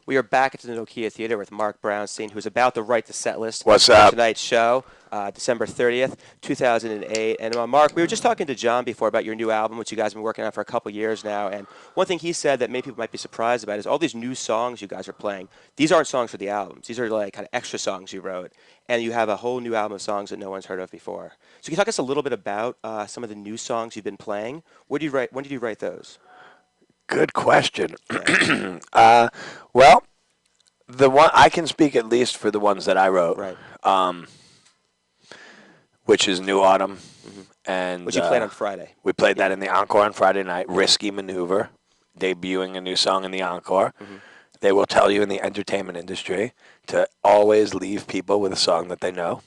We are back at the Nokia Theater with Mark Brownstein, who's about to write the set list What's for up? tonight's show, December 30th, 2008. And Mark, we were just talking to John before about your new album, which you guys have been working on for a couple years now. And one thing he said that many people might be surprised about is all these new songs you guys are playing. These aren't songs for the albums. These are like kind of extra songs you wrote. And you have a whole new album of songs that no one's heard of before. So can you talk us a little bit about some of the new songs you've been playing? When did you write those? Good question. Yeah. Well, the one I can speak at least for the ones that I wrote, Right. um, which is New Autumn, Hmm. and Which you played on Friday. we played Yeah. that in the encore on Friday night. Risky Maneuver, debuting a new song in the encore. Hmm. They will tell you in the entertainment industry to always leave people with a song that they know.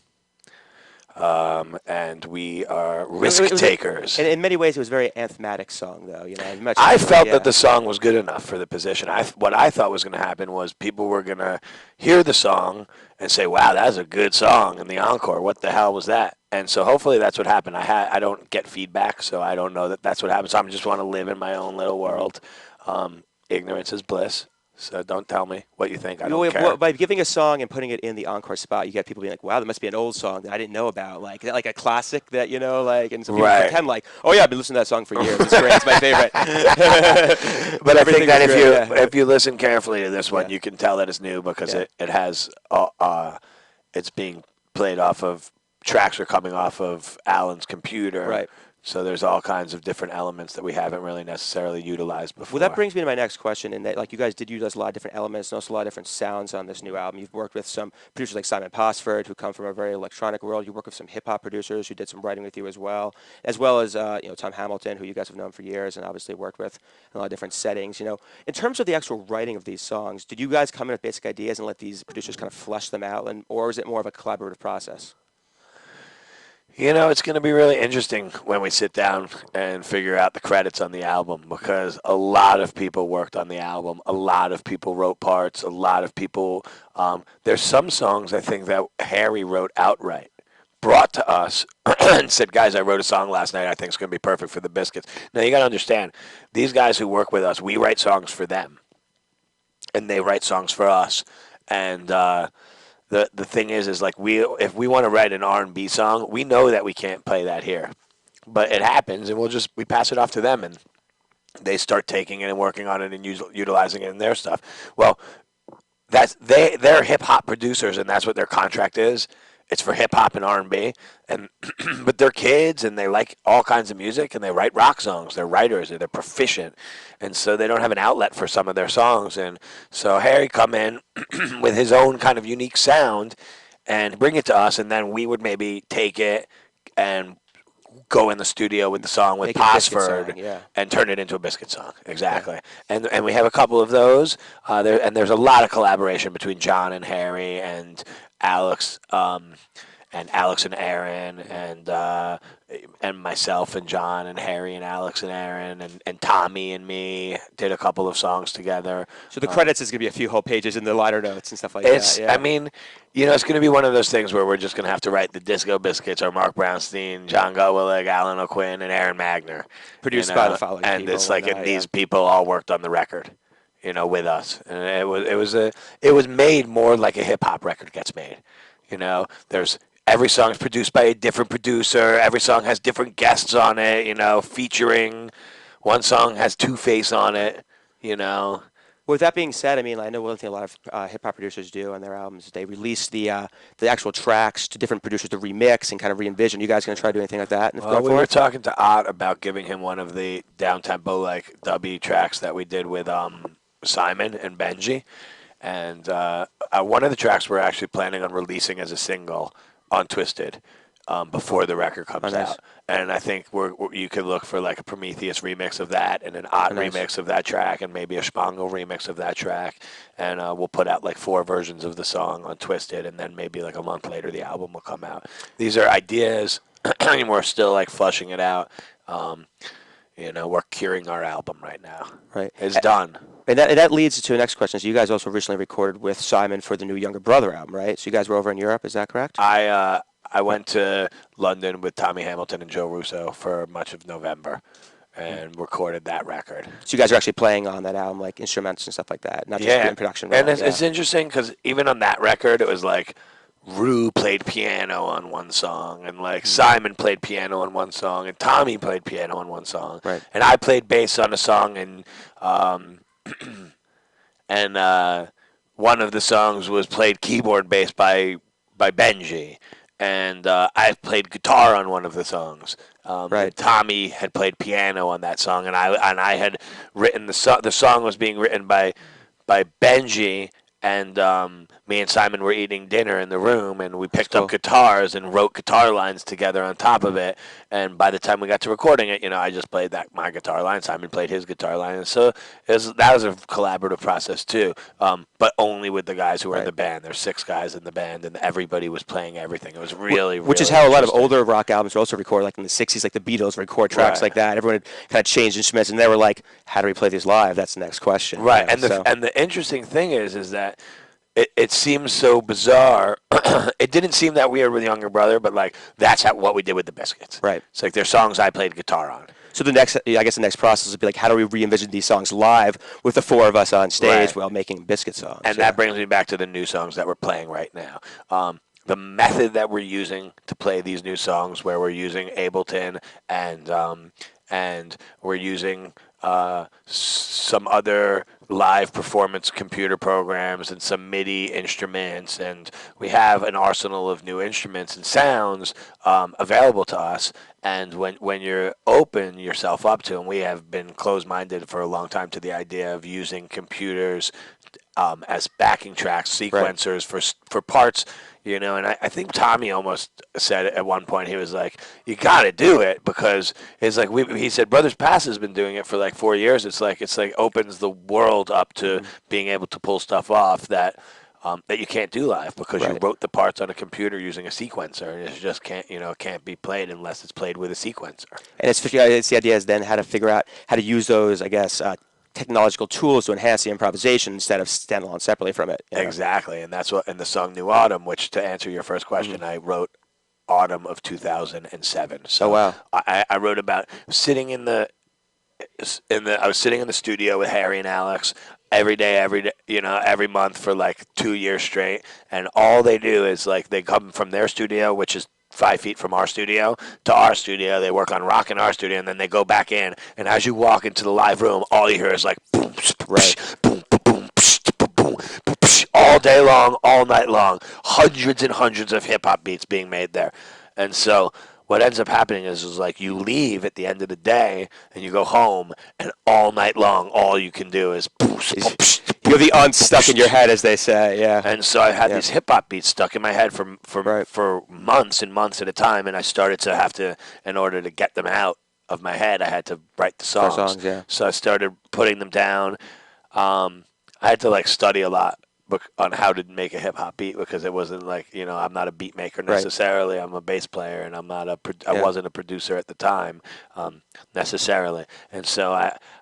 And we are risk It was takers. in many ways, it was a very anthematic song, though. You know, much I like, felt that yeah, the song was good enough for the position. What I thought was going to happen was people were going to hear the song and say, "Wow, that's a good song." In the encore, what the hell was that? And so hopefully that's what happened. I don't get feedback, so I don't know that that's what happened. So I just want to live in my own little world. Ignorance is bliss. So don't tell me what you think. I don't care. by giving a song and putting it in the encore spot, you get people being like, "Wow, that must be an old song that I didn't know about." Like a classic that like, and some people Right. pretend like, "Oh yeah, I've been listening to that song for years. It's great. It's my favorite." But I think Everything that was great, yeah. if you listen carefully to this one, Yeah. you can tell that it's new because Yeah. it has it's being played off of tracks are coming off of Alan's computer. Right. So there's all kinds of different elements that we haven't really necessarily utilized before. Well, that brings me to my next question, in that like you guys did utilize a lot of different elements and also a lot of different sounds on this new album. You've worked with some producers like Simon Posford, who come from a very electronic world. You work with some hip hop producers who did some writing with you as well as Tom Hamilton, who you guys have known for years and obviously worked with in a lot of different settings. In terms of the actual writing of these songs, did you guys come in with basic ideas and let these producers kind of flesh them out, or is it more of a collaborative process? It's going to be really interesting when we sit down and figure out the credits on the album because a lot of people worked on the album. A lot of people wrote parts. A lot of people. There's some songs I think that Harry wrote outright, brought to us, and said, "Guys, I wrote a song last night. I think it's going to be perfect for the Biscuits." Now you got to understand, these guys who work with us, we write songs for them, and they write songs for us, and. The thing is like if we want to write an R&B song, we know that we can't play that here, but it happens, and we pass it off to them, and they start taking it and working on it and utilizing it in their stuff. Well, they're hip hop producers, and that's what their contract is. It's for hip hop and R&B, and but they're kids and they like all kinds of music and they write rock songs. They're writers, they're proficient, and so they don't have an outlet for some of their songs. And so Harry come in with his own kind of unique sound and bring it to us, and then we would maybe take it and go in the studio with the song with Make it a Biscuit Posford song, yeah. and turn it into a Biscuit song. Yeah. Exactly. And we have a couple of those. There's a lot of collaboration between John and Harry and Alex. And Alex and Aaron and myself and John and Harry and Alex and Aaron and Tommy and me did a couple of songs together. So the credits is going to be a few whole pages in the liner notes and stuff like It's that. Yeah. I mean, it's going to be one of those things where we're just going to have to write the Disco Biscuits or Mark Brownstein, John Gutwillig, Alan O'Quinn, and Aaron Magner. Produced by the following and people. it's like and these people all worked on the record, with us, and it was made more like a hip hop record gets made. There's every song is produced by a different producer. Every song has different guests on it. Featuring. One song has Two-Face on it. With that being said, I mean, I know one thing a lot of hip hop producers do on their albums is they release the actual tracks to different producers to remix and kind of re-envision. You guys going to try to do anything like that? Well, we were talking to Ott about giving him one of the down-tempo, like, dubby tracks that we did with Simon and Benji. And one of the tracks we're actually planning on releasing as a single on Twisted before the record comes nice. out. And I think you could look for like a Prometheus remix of that and an Ott nice. remix of that track and maybe a Spango remix of that track. And we'll put out like 4 versions of the song on Twisted, and then maybe like a month later the album will come out. These are ideas, and we're still like flushing it out. We're curing our album right now. Right. It's done. And that leads to the next question. So you guys also recently recorded with Simon for the new Younger Brother album, right? So you guys were over in Europe, is that correct? I went to London with Tommy Hamilton and Joe Russo for much of November, and recorded that record. So you guys are actually playing on that album, like instruments and stuff like that, not just Yeah, in production and realm. it's interesting because even on that record, it was like Rue played piano on one song, and like Simon played piano on one song, and Tommy played piano on one song, Right. and I played bass on a song, um, and one of the songs was played keyboard bass by Benji, and I played guitar on one of the songs. Right. And Tommy had played piano on that song, and I had written the song. The song was being written by Benji, and me and Simon were eating dinner in the room, and we That's picked up cool. guitars and wrote guitar lines together on top of it. And by the time we got to recording it, I just played my guitar line. Simon played his guitar line, and so that was a collaborative process too. But only with the guys who were in Right. the band. There's 6 guys in the band, and everybody was playing everything. It was really, Which is really how a lot of interesting. older rock albums were also recorded, like in the '60s, like the Beatles record tracks Right. like that. Everyone had kind of changed instruments, and they were like, "How do we play these live?" That's the next question. Right, and So the interesting thing is that it seems so bizarre. It didn't seem that weird with Younger Brother, but like that's what we did with the Biscuits. right. It's like there's songs I played guitar on. So I guess the next process would be like, how do we re-envision these songs live with the 4 of us on stage Right. while making Biscuit songs? And that brings me back to the new songs that we're playing right now. The method that we're using to play these new songs, where we're using Ableton and we're using some other live performance computer programs and some MIDI instruments, and we have an arsenal of new instruments and sounds available to us. And when you're open yourself up to them, we have been closed-minded for a long time to the idea of using computers as backing tracks, sequencers for parts, and I think Tommy almost said at one point, he was like, "You got to do it," because it's like he said, Brothers Pass has been doing it for like 4 years. It's like opens the world up to being able to pull stuff off that you can't do live because you Right. wrote the parts on a computer using a sequencer, and it just can't be played unless it's played with a sequencer. And it's the idea is then how to figure out how to use those, I guess, technological tools to enhance the improvisation instead of standalone separately from it. Exactly, and that's what in the song "New Autumn," which to answer your first question, I wrote autumn of 2007. Oh So wow. I wrote about sitting I was sitting in the studio with Harry and Alex every day, every month for like 2 years straight, and all they do is like they come from their studio, which is 5 feet from our studio, to our studio. They work on rock in our studio, and then they go back in. And as you walk into the live room, all you hear is like boom, Right. boom, boom, boom, all day long, all night long. Hundreds and hundreds of hip hop beats being made there, and so what ends up happening is like you leave at the end of the day and you go home, and all night long all you can do is You have the unstuck in your head, as they say. Yeah. and so I had Yeah. these hip hop beats stuck in my head for months and months at a time, and I started to have to, in order to get them out of my head, I had to write the songs. Yeah. So I started putting them down. I had to like study a lot on how to make a hip hop beat, because it wasn't like I'm not a beat maker necessarily. I'm a bass player, and I wasn't a producer at the time necessarily, and so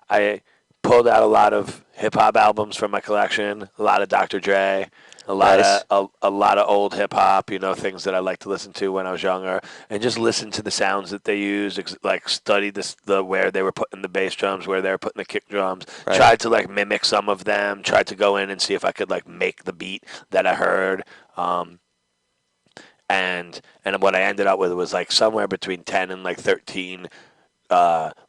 I pulled out a lot of hip hop albums from my collection, a lot of Dr. Dre, a lot Nice. of a lot of old hip hop, things that I liked to listen to when I was younger, and just listen to the sounds that they used, like study the where they were putting the bass drums, where they were putting the kick drums, Right. tried to like mimic some of them, tried to go in and see if I could like make the beat that I heard. And what I ended up with was like somewhere between 10 and like 13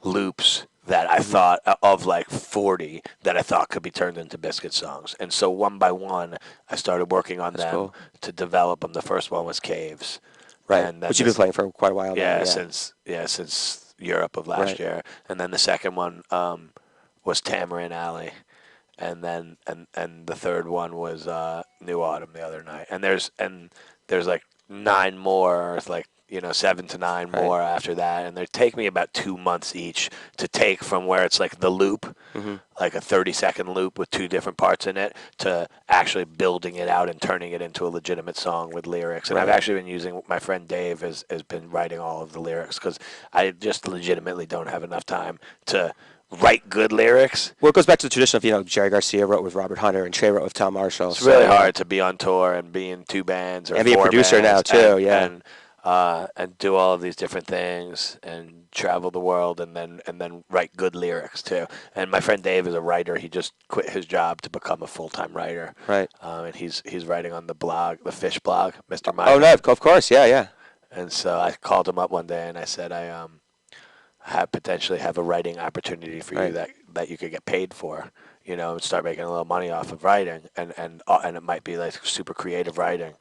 loops that I thought of, like 40 that I thought could be turned into Biscuit songs. And so one by one, I started working on them cool. to develop them. The first one was Caves. Right. And then Which you've been playing for quite a while now. yeah, Yeah. since Europe of last Right. year. And then the second one was Tamarind Alley. And then and the third one was New Autumn the other night. And there's like 9 more, or like 7 to 9 Right. more after that, and they take me about 2 months each to take from where it's like the loop, like a 30-second loop with 2 different parts in it, to actually building it out and turning it into a legitimate song with lyrics. And I've Right. actually been using, my friend Dave has been writing all of the lyrics, because I just legitimately don't have enough time to write good lyrics. Well, it goes back to the tradition of, Jerry Garcia wrote with Robert Hunter and Trey wrote with Tom Marshall. It's really hard to be on tour and be in 2 bands or And be a 4 producer now, bands too, yeah. And and do all of these different things and travel the world and then write good lyrics too. And my friend Dave is a writer. He just quit his job to become a full time writer, Right. and he's writing on the blog, the fish blog, Mr. Oh Miner. no, of course, yeah, yeah. And so I called him up one day and I said I have potentially have a writing opportunity for you Right. that you could get paid for, and start making a little money off of writing, and it might be like super creative writing.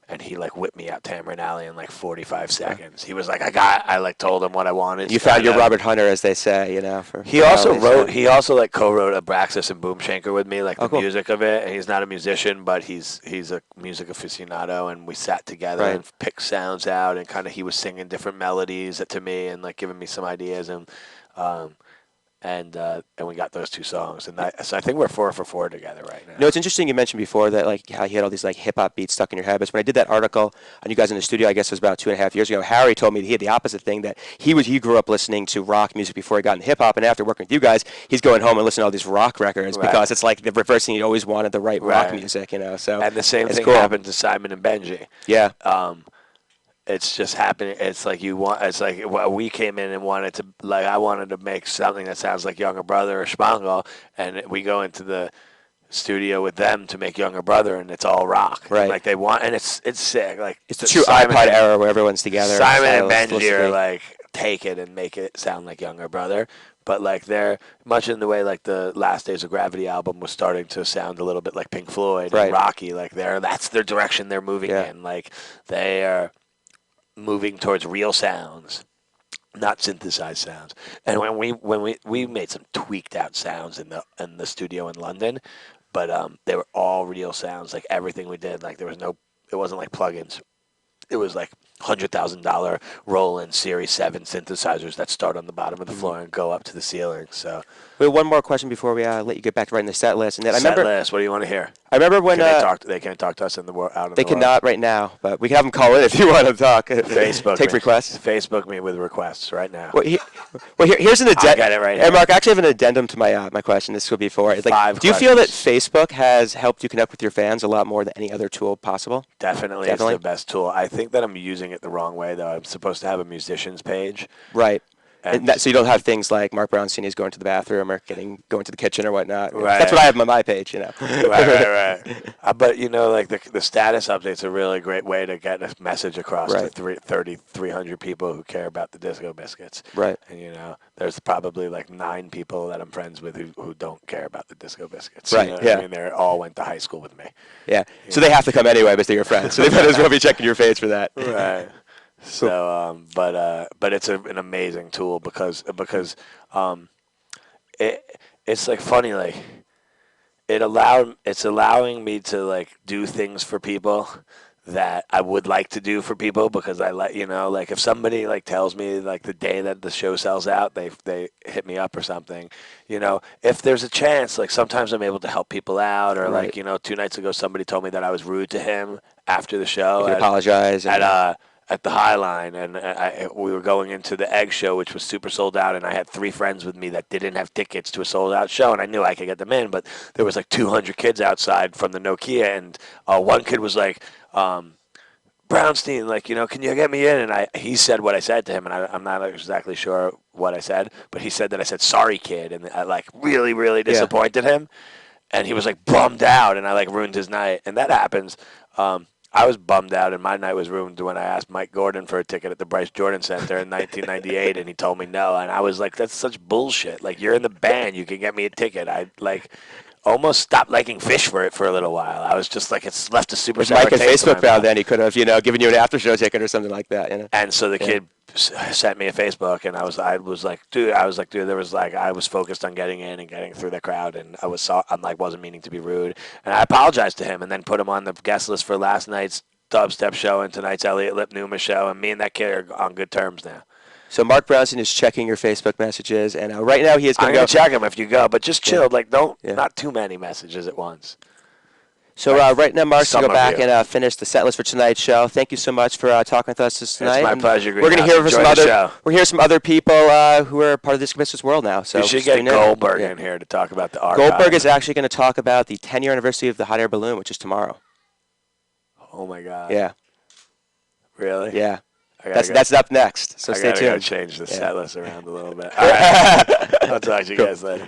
And he like whipped me out Tamarind Alley in like 45 Wow. seconds. He was like, I like told him what I wanted. You found your Kinda. Robert Hunter, as they say, for He how also they say. wrote. He also like co-wrote Abraxas and Boomshanker with me, like Oh, the cool. music of it. And he's not a musician, but he's a music aficionado. And we sat together Right. and picked sounds out, and kind of he was singing different melodies to me and like giving me some ideas. Um, and we got those two songs. So I think we're 4 for 4 together right now. It's interesting you mentioned before that like how you had all these like hip hop beats stuck in your head. But when I did that article on you guys in the studio, I guess it was about 2.5 years ago, Harry told me that he had the opposite thing, that he grew up listening to rock music before he got into hip hop, and after working with you guys, he's going home and listening to all these rock records Right. because it's like the reverse thing. He always wanted the right rock Right. music. So And the same it's thing cool. happened to Simon and Benji. Yeah. It's just happening. It's like we came in and wanted to, like, I wanted to make something that sounds like Younger Brother or Spangle, and we go into the studio with them to make Younger Brother, and it's all rock. And, Right. like they want, and it's sick. Like It's the true iPod era where everyone's together. Simon and Benji are stylistically. like take it and make it sound like Younger Brother, but like they're much in the way like the Last Days of Gravity album was starting to sound a little bit like Pink Floyd Right. and Rocky. Like that's their direction they're moving Yeah. in. Like they are moving towards real sounds, not synthesized sounds. And when we made some tweaked out sounds in the studio in London, but they were all real sounds. Like everything we did, like it wasn't like plugins. It was like $100,000 Roland Series 7 synthesizers that start on the bottom of the floor and go up to the ceiling. So We have one more question before we let you get back to writing the set list, and then set list. What do you want to hear? I remember when Can they talk? They can't talk to us in the out in they the world. cannot right now, but we can have them call in if you want to talk. Facebook Take me. requests. Facebook me with requests right now. Here's an addendum. I got it right Hey, here. Mark, I actually have an addendum to my question. This will be for it. Like, 5 do you feel that questions. Facebook has helped you connect with your fans a lot more than any other tool possible? Definitely, Definitely. it's the best tool. I think that I'm using it the wrong way, though. I'm supposed to have a musician's page. Right. And So you don't have things like Mark Brownstein is going to the bathroom or going to the kitchen or whatnot. Right. That's what I have on my page. right. But like the status update's a really great way to get a message across Right. to 300 people who care about the Disco Biscuits. Right. And there's probably like 9 people that I'm friends with who don't care about the Disco Biscuits. Right, You know what yeah. I mean, they all went to high school with me. Yeah. So they have to come anyway, but they're your friends. So they might as well be checking your page for that. Right. So, but it's an amazing tool because it's like funny, like it's allowing me to like do things for people that I would like to do for people, because I like if somebody like tells me like the day that the show sells out, they hit me up or something. If there's a chance, like sometimes I'm able to help people out, or Right. like 2 nights ago somebody told me that I was rude to him after the show. You can apologize. At the High Line, and we were going into the Egg show, which was super sold out, and I had 3 friends with me that didn't have tickets to a sold out show, and I knew I could get them in, but there was like 200 kids outside from the Nokia, and one kid was like, Brownstein, like, can you get me in? And he said what I said to him, and I'm not exactly sure what I said, but he said that I said, sorry, kid, and I like really, really disappointed him, and he was like bummed out, and I like ruined his night, and that happens. I was bummed out, and my night was ruined when I asked Mike Gordon for a ticket at the Bryce Jordan Center in 1998, and he told me no. And I was like, that's such bullshit. Like, you're in the band. You can get me a ticket. I, like, almost stopped liking Fish for a little while. I was just like, it's left a super If sour Mike had taste in my Facebook found, mouth. then he could have, given you an after show ticket or something like that. And so the kid sent me a Facebook, and I was like, dude, there was like, I was focused on getting in and getting through the crowd, and I'm like, wasn't meaning to be rude. And I apologized to him, and then put him on the guest list for last night's dubstep show and tonight's Elliot Lip-Numa show, and me and that kid are on good terms now. So Mark Brownstein is checking your Facebook messages, and right now he is going I'm to going go. to check him if you go, but just chill. Like, Yeah. not too many messages at once. So right now, Mark's going to Some go of back you. and finish the set list for tonight's show. Thank you so much for talking with us tonight. It's my And pleasure, We're going to Greenhouse. hear from Enjoy some the other. show. We're hear some other people who are part of the Disco Biscuits world now. So We should tune get in. Goldberg Yeah. in here to talk about the archive. Goldberg is actually going to talk about the 10-year anniversary of the Hot Air Balloon, which is tomorrow. Oh, my God. Yeah. Really? Yeah. I gotta That's go. up next. So I stay gotta go tuned. change the Yeah. set list around a little bit. All right. I'll talk to you Cool. guys later.